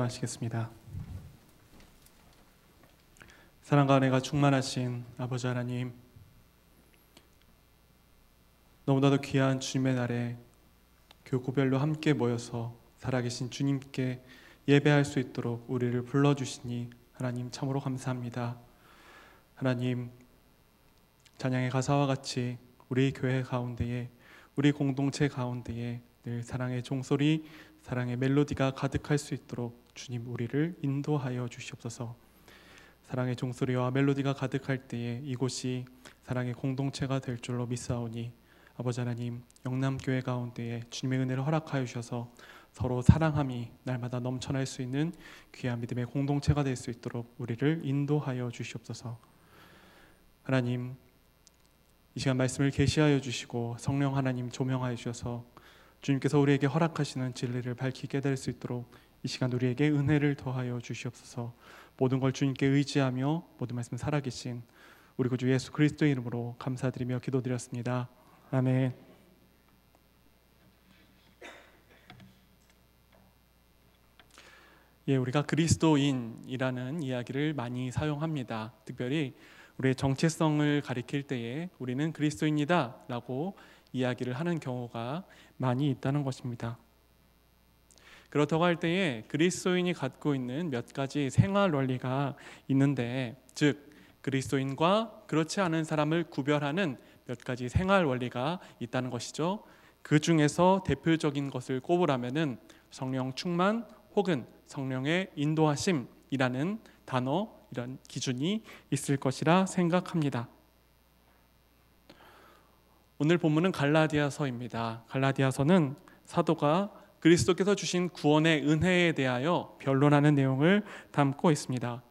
하시겠습니다. 사랑과 은혜가 충만하신 아버지 하나님, 너무나도 귀한 주님의 날에 교구별로 함께 모여서 살아계신 주님께 예배할 수 있도록 우리를 불러주시니 하나님 참으로 감사합니다. 하나님, 찬양의 가사와 같이 우리 교회 가운데에, 우리 공동체 가운데에 늘 사랑의 종소리, 사랑의 멜로디가 가득할 수 있도록 주님 우리를 인도하여 주시옵소서. 사랑의 종소리와 멜로디가 가득할 때에 이곳이 사랑의 공동체가 될 줄로 믿사오니 아버지 하나님, 영남교회 가운데에 주님의 은혜를 허락하여 주셔서 서로 사랑함이 날마다 넘쳐날 수 있는 귀한 믿음의 공동체가 될 수 있도록 우리를 인도하여 주시옵소서. 하나님, 이 시간 말씀을 계시하여 주시고 성령 하나님 조명하여 주셔서 주님께서 우리에게 허락하시는 진리를 밝히게 될 수 있도록 이 시간 우리에게 은혜를 더하여 주시옵소서. 모든 걸 주님께 의지하며 모든 말씀 살아계신 우리 구주 예수 그리스도의 이름으로 감사드리며 기도드렸습니다. 아멘. 우리가 그리스도인이라는 이야기를 많이 사용합니다. 특별히 우리의 정체성을 가리킬 때에 우리는 그리스도인이다 라고 이야기를 하는 경우가 많이 있다는 것입니다. 그렇다고 할 때에 그리스도인이 갖고 있는 몇 가지 생활 원리가 있는데, 즉 그리스도인과 그렇지 않은 사람을 구별하는 몇 가지 생활 원리가 있다는 것이죠. 그 중에서 대표적인 것을 꼽으라면은 성령 충만 혹은 성령의 인도하심이라는 단어, 이런 기준이 있을 것이라 생각합니다. 오늘 본문은 갈라디아서입니다. 갈라디아서는 사도가 그리스도께서 주신 구원의 은혜에 대하여 변론하는 내용을 담고 있습니다.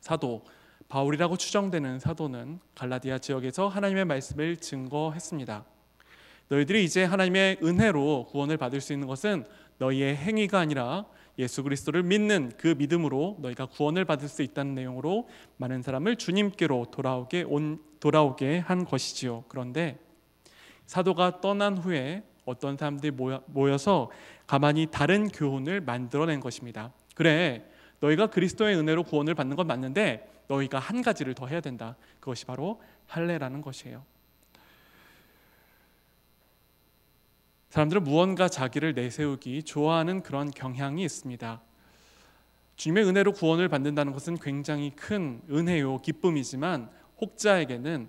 사도 바울이라고 추정되는 사도는 갈라디아 지역에서 하나님의 말씀을 증거했습니다. 너희들이 이제 하나님의 은혜로 구원을 받을 수 있는 것은 너희의 행위가 아니라 예수 그리스도를 믿는 그 믿음으로 너희가 구원을 받을 수 있다는 내용으로 많은 사람을 주님께로 돌아오게 한 것이지요. 그런데 사도가 떠난 후에 어떤 사람들이 모여서 가만히 다른 교훈을 만들어낸 것입니다. 그래, 너희가 그리스도의 은혜로 구원을 받는 건 맞는데 너희가 한 가지를 더 해야 된다. 그것이 바로 할례라는 것이에요. 사람들은 무언가 자기를 내세우기 좋아하는 그런 경향이 있습니다. 주님의 은혜로 구원을 받는다는 것은 굉장히 큰 은혜요, 기쁨이지만 혹자에게는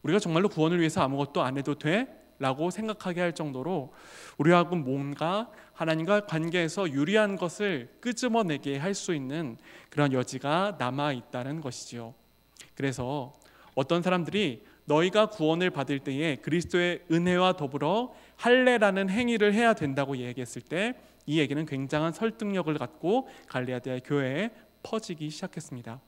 우리가 정말로 구원을 위해서 아무것도 안 해도 돼? 라고 생각하게 할 정도로 우리하고 뭔가 하나님과 관계에서 유리한 것을 끄집어내게 할 수 있는 그런 여지가 남아있다는 것이지요. 그래서 어떤 사람들이 너희가 구원을 받을 때에 그리스도의 은혜와 더불어 할례라는 행위를 해야 된다고 얘기했을 때 이 얘기는 굉장한 설득력을 갖고 갈라디아 교회에 퍼지기 시작했습니다.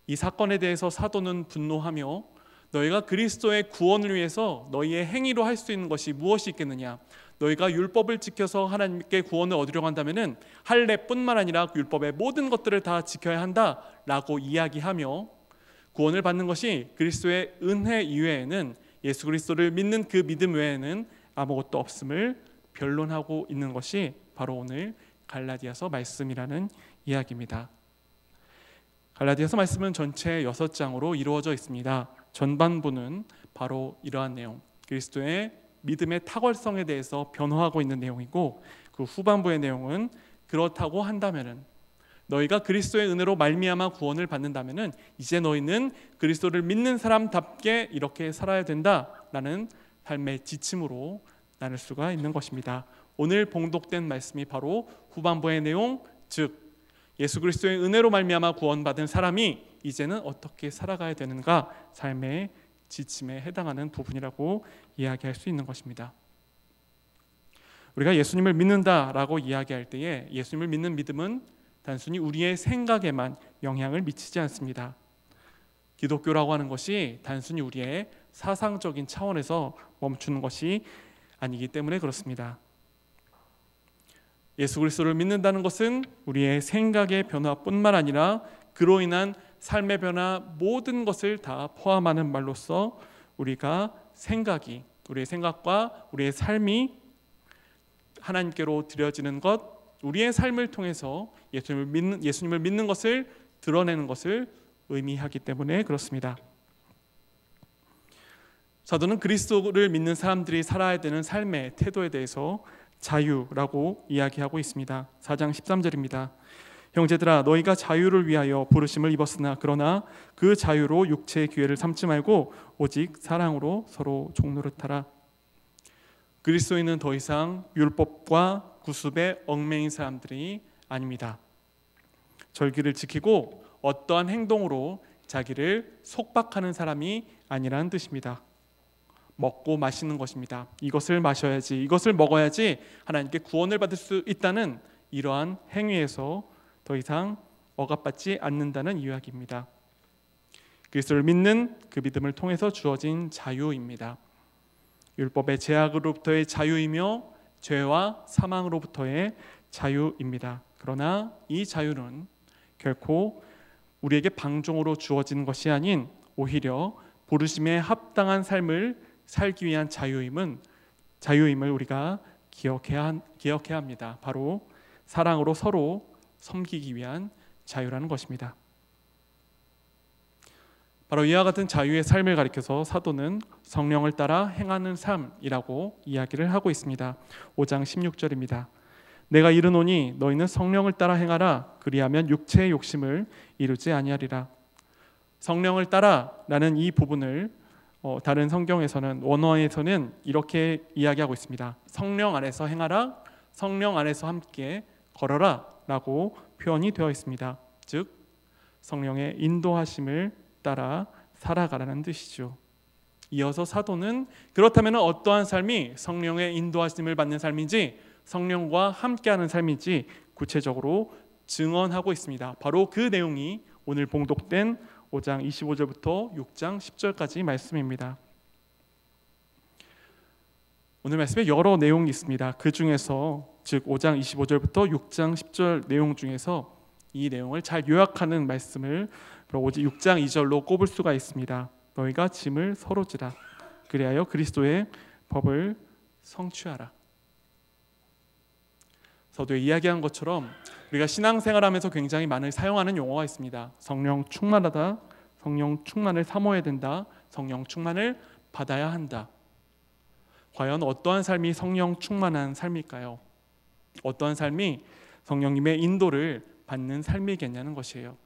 이 사건에 대해서 사도는 분노하며 너희가 그리스도의 구원을 위해서 너희의 행위로 할 수 있는 것이 무엇이 있겠느냐? 너희가 율법을 지켜서 하나님께 구원을 얻으려고 한다면 할례뿐만 아니라 율법의 모든 것들을 다 지켜야 한다라고 이야기하며 구원을 받는 것이 그리스도의 은혜 이외에는 예수 그리스도를 믿는 그 믿음 외에는 아무것도 없음을 변론하고 있는 것이 바로 오늘 갈라디아서 말씀이라는 이야기입니다. 갈라디아서 말씀은 전체 6장으로 이루어져 있습니다. 전반부는 바로 이러한 내용, 그리스도의 믿음의 탁월성에 대해서 변호하고 있는 내용이고, 그 후반부의 내용은 그렇다고 한다면은 너희가 그리스도의 은혜로 말미암아 구원을 받는다면은 이제 너희는 그리스도를 믿는 사람답게 이렇게 살아야 된다라는 삶의 지침으로 나눌 수가 있는 것입니다. 오늘 봉독된 말씀이 바로 후반부의 내용, 즉 예수 그리스도의 은혜로 말미암아 구원받은 사람이 이제는 어떻게 살아가야 되는가, 삶의 지침에 해당하는 부분이라고 이야기할 수 있는 것입니다. 우리가 예수님을 믿는다라고 이야기할 때에 예수님을 믿는 믿음은 단순히 우리의 생각에만 영향을 미치지 않습니다. 기독교라고 하는 것이 단순히 우리의 사상적인 차원에서 멈추는 것이 아니기 때문에 그렇습니다. 예수 그리스도를 믿는다는 것은 우리의 생각의 변화뿐만 아니라 그로 인한 삶의 변화, 모든 것을 다 포함하는 말로써 우리가 우리의 생각과 우리의 삶이 하나님께로 드려지는 것, 우리의 삶을 통해서 예수님을 믿는 것을 드러내는 것을 의미하기 때문에 그렇습니다. 사도는 그리스도를 믿는 사람들이 살아야 되는 삶의 태도에 대해서 자유라고 이야기하고 있습니다. 4장 13절입니다. 형제들아 너희가 자유를 위하여 부르심을 입었으나 그러나 그 자유로 육체의 기회를 삼지 말고 오직 사랑으로 서로 종노릇하라. 그리스도인은 더 이상 율법과 구습에 얽매인 사람들이 아닙니다. 절기를 지키고 어떠한 행동으로 자기를 속박하는 사람이 아니라는 뜻입니다. 먹고 마시는 것입니다. 이것을 마셔야지, 이것을 먹어야지 하나님께 구원을 받을 수 있다는 이러한 행위에서 더 이상 억압받지 않는다는 이야기입니다. 그리스도를 믿는 그 믿음을 통해서 주어진 자유입니다. 율법의 제약으로부터의 자유이며 죄와 사망으로부터의 자유입니다. 그러나 이 자유는 결코 우리에게 방종으로 주어진 것이 아닌 오히려 부르심에 합당한 삶을 살기 위한 자유임을 우리가 기억해야 합니다. 바로 사랑으로 서로 섬기기 위한 자유라는 것입니다. 바로 이와 같은 자유의 삶을 가리켜서 사도는 성령을 따라 행하는 삶이라고 이야기를 하고 있습니다. 5장 16절입니다. 내가 이르노니 너희는 성령을 따라 행하라. 그리하면 육체의 욕심을 이루지 아니하리라. 성령을 따라라는 이 부분을 다른 성경에서는 원어에서는 이렇게 이야기하고 있습니다. 성령 안에서 행하라, 성령 안에서 함께 걸어라 라고 표현이 되어 있습니다. 즉 성령의 인도하심을 따라 살아가라는 뜻이죠. 이어서 사도는 그렇다면 어떠한 삶이 성령의 인도하심을 받는 삶인지, 성령과 함께하는 삶인지 구체적으로 증언하고 있습니다. 바로 그 내용이 오늘 봉독된 5장 25절부터 6장 10절까지 말씀입니다. 오늘 말씀에 여러 내용이 있습니다. 그 중에서 즉 5장 25절부터 6장 10절 내용 중에서 이 내용을 잘 요약하는 말씀을 6장 2절로 꼽을 수가 있습니다. 너희가 짐을 서로 지라. 그리하여 그리스도의 법을 성취하라. 저도 이야기한 것처럼 우리가 신앙생활하면서 굉장히 많이 사용하는 용어가 있습니다. 성령 충만하다, 성령 충만을 사모해야 된다, 성령 충만을 받아야 한다. 과연 어떠한 삶이 성령 충만한 삶일까요? 어떠한 삶이 성령님의 인도를 받는 삶이겠냐는 것이에요.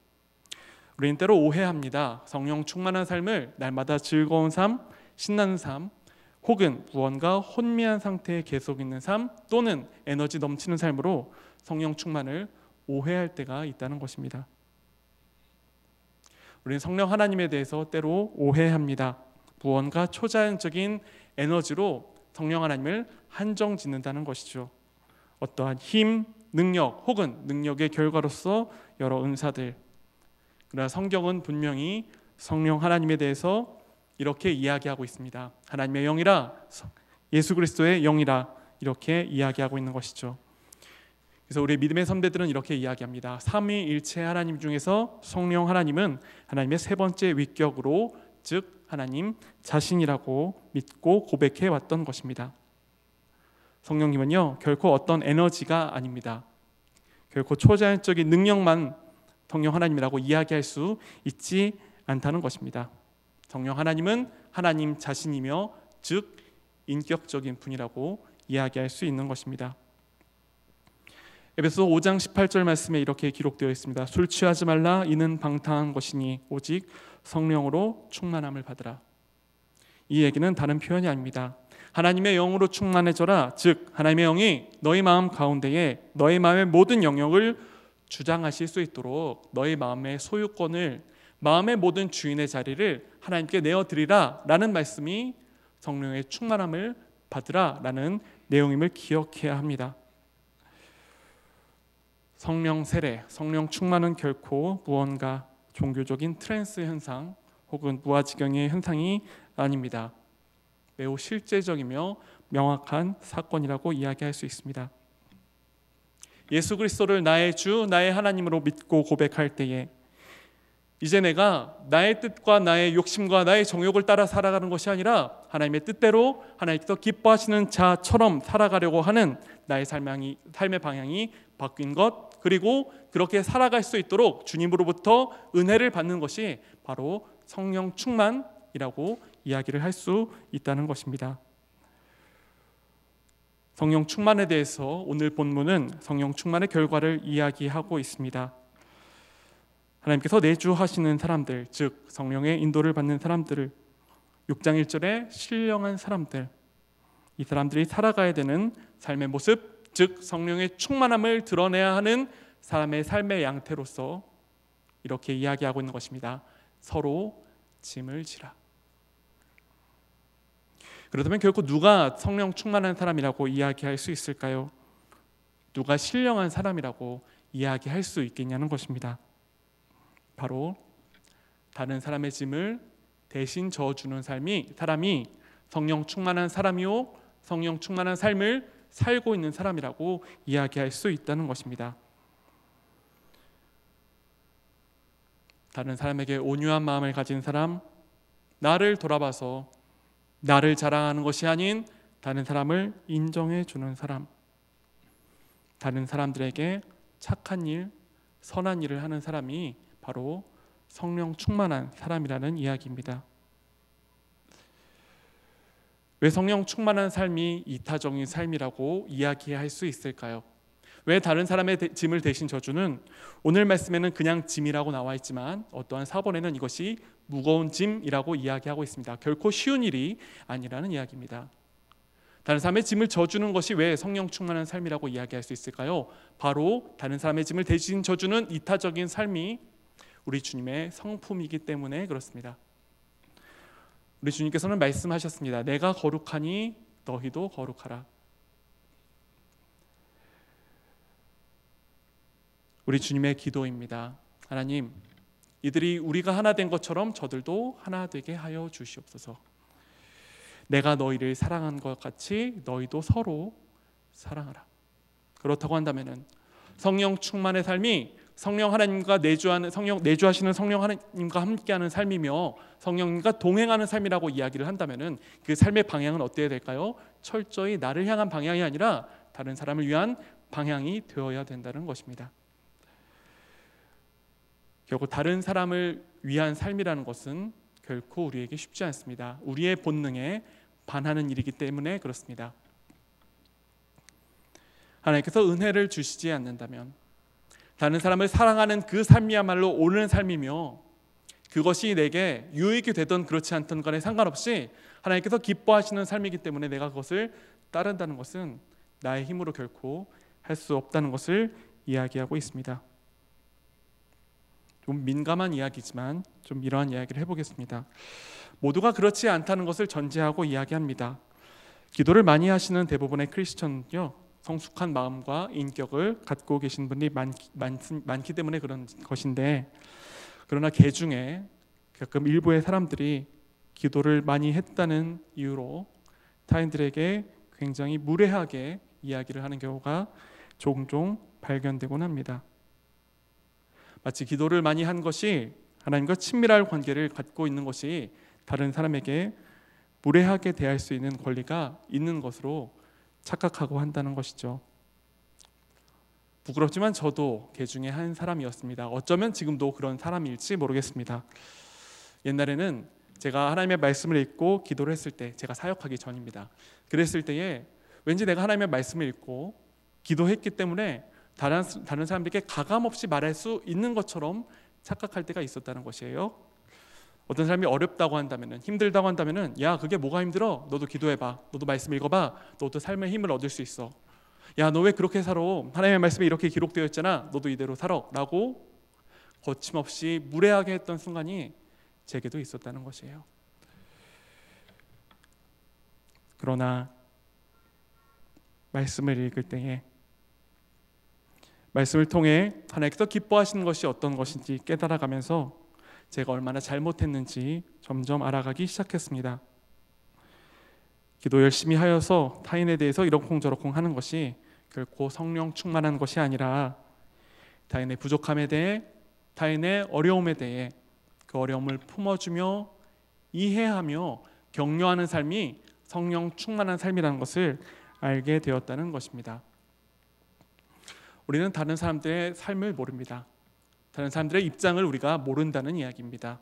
우리는 때로 오해합니다. 성령 충만한 삶을 날마다 즐거운 삶, 신나는 삶, 혹은 무언가 혼미한 상태에 계속 있는 삶 또는 에너지 넘치는 삶으로 성령 충만을 오해할 때가 있다는 것입니다. 우리는 성령 하나님에 대해서 때로 오해합니다. 무언가 초자연적인 에너지로 성령 하나님을 한정 짓는다는 것이죠. 어떠한 힘, 능력 혹은 능력의 결과로서 여러 은사들. 그러나 성경은 분명히 성령 하나님에 대해서 이렇게 이야기하고 있습니다. 하나님의 영이라, 예수 그리스도의 영이라 이렇게 이야기하고 있는 것이죠. 그래서 우리 믿음의 선배들은 이렇게 이야기합니다. 삼위일체 하나님 중에서 성령 하나님은 하나님의 세 번째 위격으로, 즉 하나님 자신이라고 믿고 고백해 왔던 것입니다. 성령님은요 결코 어떤 에너지가 아닙니다. 결코 초자연적인 능력만 성령 하나님이라고 이야기할 수 있지 않다는 것입니다. 성령 하나님은 하나님 자신이며 즉 인격적인 분이라고 이야기할 수 있는 것입니다. 에베소 5장 18절 말씀에 이렇게 기록되어 있습니다. 술 취하지 말라. 이는 방탕한 것이니 오직 성령으로 충만함을 받으라. 이 얘기는 다른 표현이 아닙니다. 하나님의 영으로 충만해져라. 즉 하나님의 영이 너희 마음 가운데에 너희 마음의 모든 영역을 주장하실 수 있도록 너희 마음의 소유권을, 마음의 모든 주인의 자리를 하나님께 내어드리라 라는 말씀이 성령의 충만함을 받으라 라는 내용임을 기억해야 합니다. 성령 세례, 성령 충만은 결코 무언가 종교적인 트랜스 현상 혹은 무아지경의 현상이 아닙니다. 매우 실제적이며 명확한 사건이라고 이야기할 수 있습니다. 예수 그리스도를 나의 주, 나의 하나님으로 믿고 고백할 때에 이제 내가 나의 뜻과 나의 욕심과 나의 정욕을 따라 살아가는 것이 아니라 하나님의 뜻대로 하나님께서 기뻐하시는 자처럼 살아가려고 하는 나의 삶의 방향이 바뀐 것, 그리고 그렇게 살아갈 수 있도록 주님으로부터 은혜를 받는 것이 바로 성령 충만이라고 이야기를 할 수 있다는 것입니다. 성령 충만에 대해서 오늘 본문은 성령 충만의 결과를 이야기하고 있습니다. 하나님께서 내주하시는 사람들, 즉 성령의 인도를 받는 사람들을 6장 1절에 신령한 사람들, 이 사람들이 살아가야 되는 삶의 모습, 즉 성령의 충만함을 드러내야 하는 사람의 삶의 양태로서 이렇게 이야기하고 있는 것입니다. 서로 짐을 지라. 그렇다면 결코 누가 성령 충만한 사람이라고 이야기할 수 있을까요? 누가 신령한 사람이라고 이야기할 수 있겠냐는 것입니다. 바로 다른 사람의 짐을 대신 져주는 사람이 성령 충만한 사람이요, 성령 충만한 삶을 살고 있는 사람이라고 이야기할 수 있다는 것입니다. 다른 사람에게 온유한 마음을 가진 사람, 나를 돌아봐서 나를 자랑하는 것이 아닌 다른 사람을 인정해 주는 사람, 다른 사람들에게 착한 일, 선한 일을 하는 사람이 바로 성령 충만한 사람이라는 이야기입니다. 왜 성령 충만한 삶이 이타적인 삶이라고 이야기할 수 있을까요? 왜 다른 사람의 짐을 대신 져주는, 오늘 말씀에는 그냥 짐이라고 나와 있지만 어떠한 사본에는 이것이 무거운 짐이라고 이야기하고 있습니다. 결코 쉬운 일이 아니라는 이야기입니다. 다른 사람의 짐을 져주는 것이 왜 성령 충만한 삶이라고 이야기할 수 있을까요? 바로 다른 사람의 짐을 대신 져주는 이타적인 삶이 우리 주님의 성품이기 때문에 그렇습니다. 우리 주님께서는 말씀하셨습니다. 내가 거룩하니 너희도 거룩하라. 우리 주님의 기도입니다. 하나님, 이들이 우리가 하나 된 것처럼 저들도 하나 되게 하여 주시옵소서. 내가 너희를 사랑한 것 같이 너희도 서로 사랑하라. 그렇다고 한다면은 성령 충만의 삶이 성령 하나님과 내주하시는 성령 하나님과 함께하는 삶이며 성령님과 동행하는 삶이라고 이야기를 한다면은 그 삶의 방향은 어때야 될까요? 철저히 나를 향한 방향이 아니라 다른 사람을 위한 방향이 되어야 된다는 것입니다. 결국 다른 사람을 위한 삶이라는 것은 결코 우리에게 쉽지 않습니다. 우리의 본능에 반하는 일이기 때문에 그렇습니다. 하나님께서 은혜를 주시지 않는다면 다른 사람을 사랑하는 그 삶이야말로 옳은 삶이며 그것이 내게 유익이 되든 그렇지 않든 간에 상관없이 하나님께서 기뻐하시는 삶이기 때문에 내가 그것을 따른다는 것은 나의 힘으로 결코 할 수 없다는 것을 이야기하고 있습니다. 좀 민감한 이야기지만 좀 이러한 이야기를 해보겠습니다. 모두가 그렇지 않다는 것을 전제하고 이야기합니다. 기도를 많이 하시는 대부분의 크리스천은요, 성숙한 마음과 인격을 갖고 계신 분이 많기 때문에 그런 것인데, 그러나 개 중에 가끔 일부의 사람들이 기도를 많이 했다는 이유로 타인들에게 굉장히 무례하게 이야기를 하는 경우가 종종 발견되곤 합니다. 마치 기도를 많이 한 것이 하나님과 친밀한 관계를 갖고 있는 것이 다른 사람에게 무례하게 대할 수 있는 권리가 있는 것으로 착각하고 한다는 것이죠. 부끄럽지만 저도 개 중에 한 사람이었습니다. 어쩌면 지금도 그런 사람일지 모르겠습니다. 옛날에는 제가 하나님의 말씀을 읽고 기도를 했을 때, 제가 사역하기 전입니다. 그랬을 때에 왠지 내가 하나님의 말씀을 읽고 기도했기 때문에 다른 사람들에게 가감없이 말할 수 있는 것처럼 착각할 때가 있었다는 것이에요. 어떤 사람이 어렵다고 한다면은, 힘들다고 한다면은, 야, 그게 뭐가 힘들어? 너도 기도해봐. 너도 말씀 읽어봐. 너도 삶의 힘을 얻을 수 있어. 야, 너 왜 그렇게 살아? 하나님의 말씀에 이렇게 기록되어 있잖아. 너도 이대로 살아. 라고 거침없이 무례하게 했던 순간이 제게도 있었다는 것이에요. 그러나 말씀을 읽을 때에 말씀을 통해 하나님께서 기뻐하시는 것이 어떤 것인지 깨달아가면서 제가 얼마나 잘못했는지 점점 알아가기 시작했습니다. 기도 열심히 하여서 타인에 대해서 이러쿵저러쿵 하는 것이 결코 성령 충만한 것이 아니라 타인의 부족함에 대해, 타인의 어려움에 대해 그 어려움을 품어주며 이해하며 격려하는 삶이 성령 충만한 삶이라는 것을 알게 되었다는 것입니다. 우리는 다른 사람들의 삶을 모릅니다. 다른 사람들의 입장을 우리가 모른다는 이야기입니다.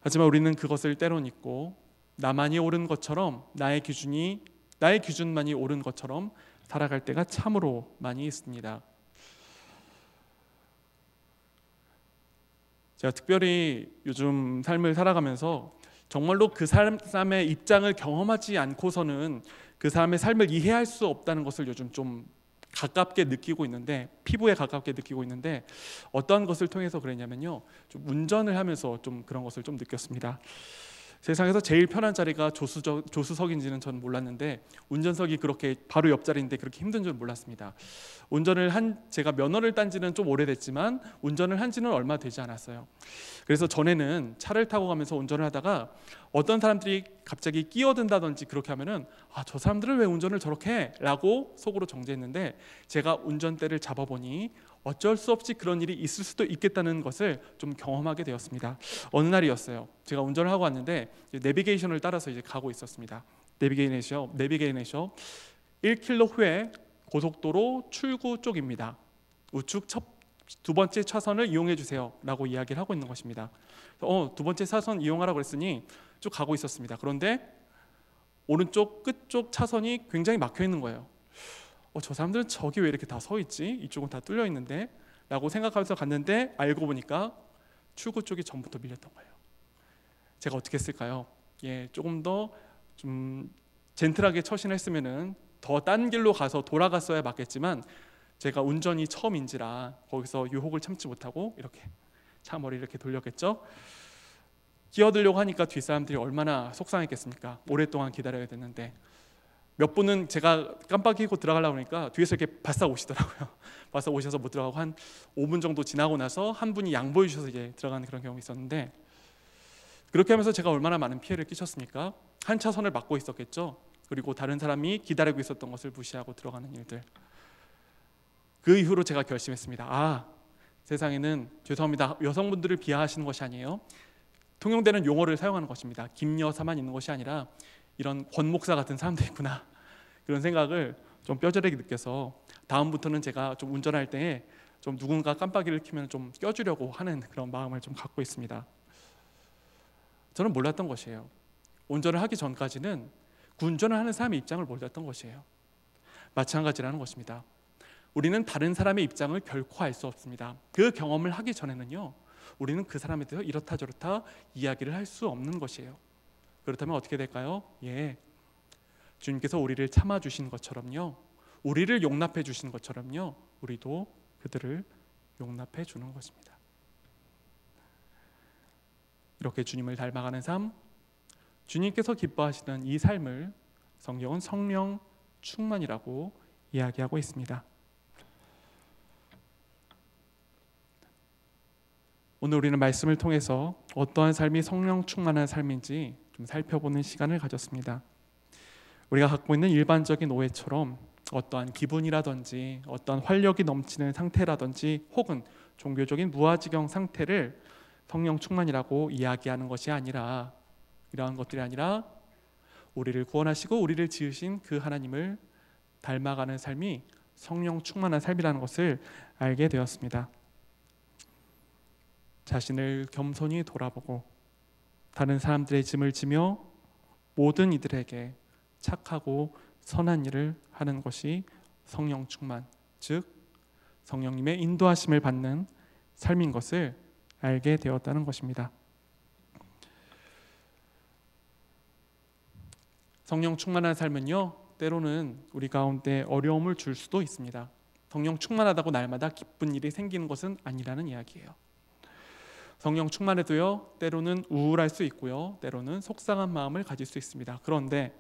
하지만 우리는 그것을 때론 잊고 나만이 옳은 것처럼 나의 기준만이 옳은 것처럼 살아갈 때가 참으로 많이 있습니다. 제가 특별히 요즘 삶을 살아가면서 정말로 그 사람의 입장을 경험하지 않고서는 그 사람의 삶을 이해할 수 없다는 것을 요즘 좀 가깝게 느끼고 있는데, 피부에 가깝게 느끼고 있는데, 어떤 것을 통해서 그랬냐면요, 좀 운전을 하면서 좀 그런 것을 좀 느꼈습니다. 세상에서 제일 편한 자리가 조수석인지는 전 몰랐는데, 운전석이 그렇게 바로 옆자리인데 그렇게 힘든 줄 몰랐습니다. 제가 면허를 딴 지는 좀 오래됐지만 운전을 한 지는 얼마 되지 않았어요. 그래서 전에는 차를 타고 가면서 운전을 하다가 어떤 사람들이 갑자기 끼어든다든지 그렇게 하면은 저 사람들은 왜 운전을 저렇게 해? 라고 속으로 정죄했는데, 제가 운전대를 잡아보니 어쩔 수 없이 그런 일이 있을 수도 있겠다는 것을 좀 경험하게 되었습니다. 어느 날이었어요. 제가 운전을 하고 왔는데 내비게이션을 따라서 이제 가고 있었습니다. 내비게이션 1km 후에 고속도로 출구 쪽입니다. 우측 두 번째 차선을 이용해 주세요 라고 이야기를 하고 있는 것입니다. 두 번째 차선 이용하라고 그랬으니 쭉 가고 있었습니다. 그런데 오른쪽 끝쪽 차선이 굉장히 막혀 있는 거예요. 저 사람들은 저기 왜 이렇게 다 서 있지? 이쪽은 다 뚫려 있는데? 라고 생각하면서 갔는데 알고 보니까 출구 쪽이 전부터 밀렸던 거예요. 제가 어떻게 했을까요? 조금 더 좀 젠틀하게 처신을 했으면은 더 딴 길로 가서 돌아갔어야 맞겠지만, 제가 운전이 처음인지라 거기서 유혹을 참지 못하고 이렇게 차 머리를 이렇게 돌렸겠죠. 끼어들려고 하니까 뒷사람들이 얼마나 속상했겠습니까? 오랫동안 기다려야 됐는데, 몇 분은 제가 깜빡이고 들어가려고 하니까 뒤에서 이렇게 바싹 오시더라고요. 바싹 오셔서 못 들어가고 한 5분 정도 지나고 나서 한 분이 양보해 주셔서 이제 들어가는 그런 경험이 있었는데, 그렇게 하면서 제가 얼마나 많은 피해를 끼쳤습니까? 한 차선을 막고 있었겠죠. 그리고 다른 사람이 기다리고 있었던 것을 무시하고 들어가는 일들. 그 이후로 제가 결심했습니다. 세상에는, 죄송합니다, 여성분들을 비하하시는 것이 아니에요. 통용되는 용어를 사용하는 것입니다. 김여사만 있는 것이 아니라 이런 권 목사 같은 사람도 있구나, 그런 생각을 좀 뼈저리게 느껴서 다음부터는 제가 좀 운전할 때 좀 누군가 깜빡이를 켜면 좀 껴주려고 하는 그런 마음을 좀 갖고 있습니다. 저는 몰랐던 것이에요. 운전을 하기 전까지는 그 운전을 하는 사람의 입장을 몰랐던 것이에요. 마찬가지라는 것입니다. 우리는 다른 사람의 입장을 결코 알 수 없습니다. 그 경험을 하기 전에는요, 우리는 그 사람에 대해서 이렇다 저렇다 이야기를 할 수 없는 것이에요. 그렇다면 어떻게 될까요? 주님께서 우리를 참아주신 것처럼요, 우리를 용납해 주신 것처럼요, 우리도 그들을 용납해 주는 것입니다. 이렇게 주님을 닮아가는 삶, 주님께서 기뻐하시는 이 삶을 성경은 성령 충만이라고 이야기하고 있습니다. 오늘 우리는 말씀을 통해서 어떠한 삶이 성령 충만한 삶인지 좀 살펴보는 시간을 가졌습니다. 우리가 갖고 있는 일반적인 오해처럼 어떠한 기분이라든지 어떠한 활력이 넘치는 상태라든지 혹은 종교적인 무아지경 상태를 성령 충만이라고 이야기하는 것이 아니라, 이러한 것들이 아니라 우리를 구원하시고 우리를 지으신 그 하나님을 닮아가는 삶이 성령 충만한 삶이라는 것을 알게 되었습니다. 자신을 겸손히 돌아보고 다른 사람들의 짐을 지며 모든 이들에게 착하고 선한 일을 하는 것이 성령 충만, 즉 성령님의 인도하심을 받는 삶인 것을 알게 되었다는 것입니다. 성령 충만한 삶은요, 때로는 우리 가운데 어려움을 줄 수도 있습니다. 성령 충만하다고 날마다 기쁜 일이 생기는 것은 아니라는 이야기예요. 성령 충만해도요, 때로는 우울할 수 있고요, 때로는 속상한 마음을 가질 수 있습니다. 그런데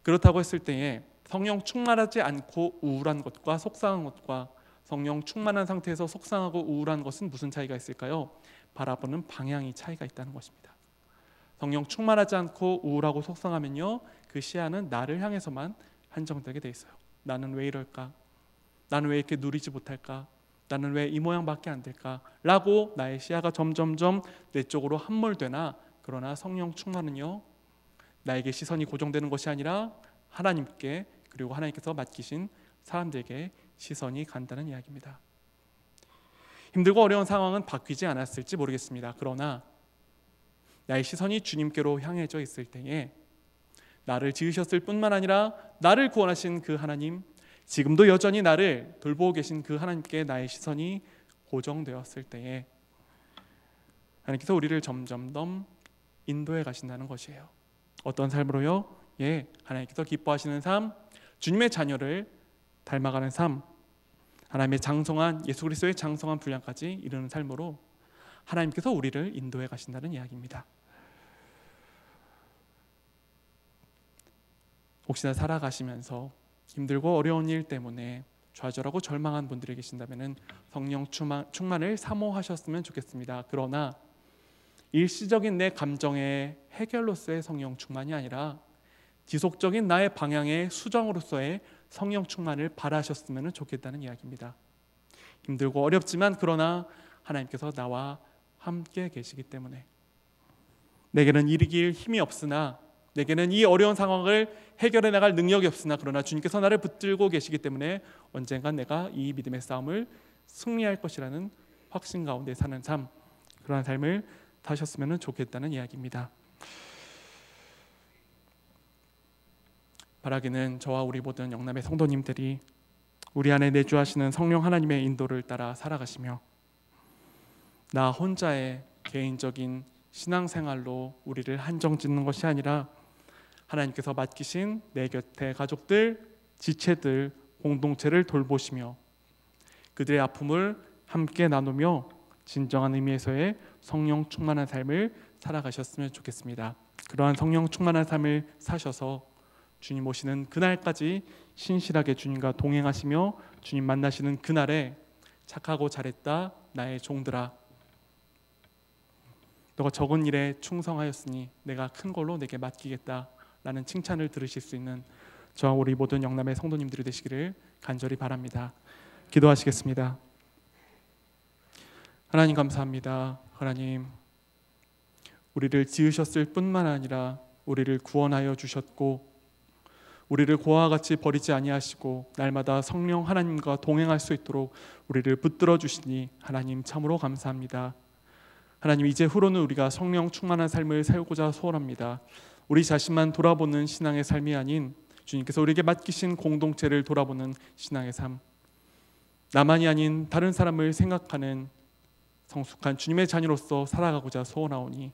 그렇다고 했을 때에 성령 충만하지 않고 우울한 것과 속상한 것과 성령 충만한 상태에서 속상하고 우울한 것은 무슨 차이가 있을까요? 바라보는 방향이 차이가 있다는 것입니다. 성령 충만하지 않고 우울하고 속상하면요, 그 시야는 나를 향해서만 한정되게 돼 있어요. 나는 왜 이럴까? 나는 왜 이렇게 누리지 못할까? 나는 왜 이 모양밖에 안 될까? 라고 나의 시야가 점점점 내 쪽으로 함몰되나, 그러나 성령 충만은요, 나에게 시선이 고정되는 것이 아니라 하나님께, 그리고 하나님께서 맡기신 사람들에게 시선이 간다는 이야기입니다. 힘들고 어려운 상황은 바뀌지 않았을지 모르겠습니다. 그러나 나의 시선이 주님께로 향해져 있을 때에 나를 지으셨을 뿐만 아니라 나를 구원하신 그 하나님, 지금도 여전히 나를 돌보고 계신 그 하나님께 나의 시선이 고정되었을 때에 하나님께서 우리를 점점 더 인도해 가신다는 것이에요. 어떤 삶으로요? 하나님께서 기뻐하시는 삶, 주님의 자녀를 닮아가는 삶, 하나님의 장성한 예수 그리스도의 장성한 분량까지 이르는 삶으로 하나님께서 우리를 인도해 가신다는 이야기입니다. 혹시나 살아가시면서 힘들고 어려운 일 때문에 좌절하고 절망한 분들이 계신다면 성령 충만을 사모하셨으면 좋겠습니다. 그러나 일시적인 내 감정의 해결로서의 성령 충만이 아니라 지속적인 나의 방향의 수정으로서의 성령 충만을 바라셨으면 좋겠다는 이야기입니다. 힘들고 어렵지만 그러나 하나님께서 나와 함께 계시기 때문에 내게는 이르길 힘이 없으나, 내게는 이 어려운 상황을 해결해 나갈 능력이 없으나 그러나 주님께서 나를 붙들고 계시기 때문에 언젠간 내가 이 믿음의 싸움을 승리할 것이라는 확신 가운데 사는 삶, 그러한 삶을 사셨으면 좋겠다는 이야기입니다. 바라기는 저와 우리 모든 영남의 성도님들이 우리 안에 내주하시는 성령 하나님의 인도를 따라 살아가시며 나 혼자의 개인적인 신앙생활로 우리를 한정짓는 것이 아니라 하나님께서 맡기신 내 곁의 가족들, 지체들, 공동체를 돌보시며 그들의 아픔을 함께 나누며 진정한 의미에서의 성령 충만한 삶을 살아가셨으면 좋겠습니다. 그러한 성령 충만한 삶을 사셔서 주님 오시는 그날까지 신실하게 주님과 동행하시며 주님 만나시는 그날에 착하고 잘했다 나의 종들아, 너가 적은 일에 충성하였으니 내가 큰 걸로 내게 맡기겠다 라는 칭찬을 들으실 수 있는 저와 우리 모든 영남의 성도님들이 되시기를 간절히 바랍니다. 기도하시겠습니다. 하나님 감사합니다. 하나님, 우리를 지으셨을 뿐만 아니라 우리를 구원하여 주셨고 우리를 고아와 같이 버리지 아니하시고 날마다 성령 하나님과 동행할 수 있도록 우리를 붙들어 주시니 하나님 참으로 감사합니다. 하나님, 이제 후로는 우리가 성령 충만한 삶을 살고자 소원합니다. 우리 자신만 돌아보는 신앙의 삶이 아닌 주님께서 우리에게 맡기신 공동체를 돌아보는 신앙의 삶, 나만이 아닌 다른 사람을 생각하는 성숙한 주님의 자녀로서 살아가고자 소원하오니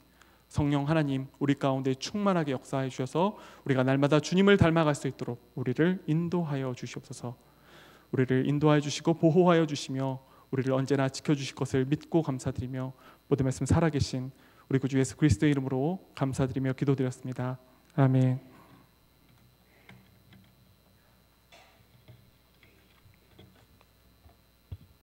성령 하나님, 우리 가운데 충만하게 역사해 주셔서 우리가 날마다 주님을 닮아갈 수 있도록 우리를 인도하여 주시옵소서. 우리를 인도하여 주시고 보호하여 주시며 우리를 언제나 지켜주실 것을 믿고 감사드리며 모든 말씀 살아계신 우리 구주 예수 그리스도의 이름으로 감사드리며 기도드렸습니다. 아멘.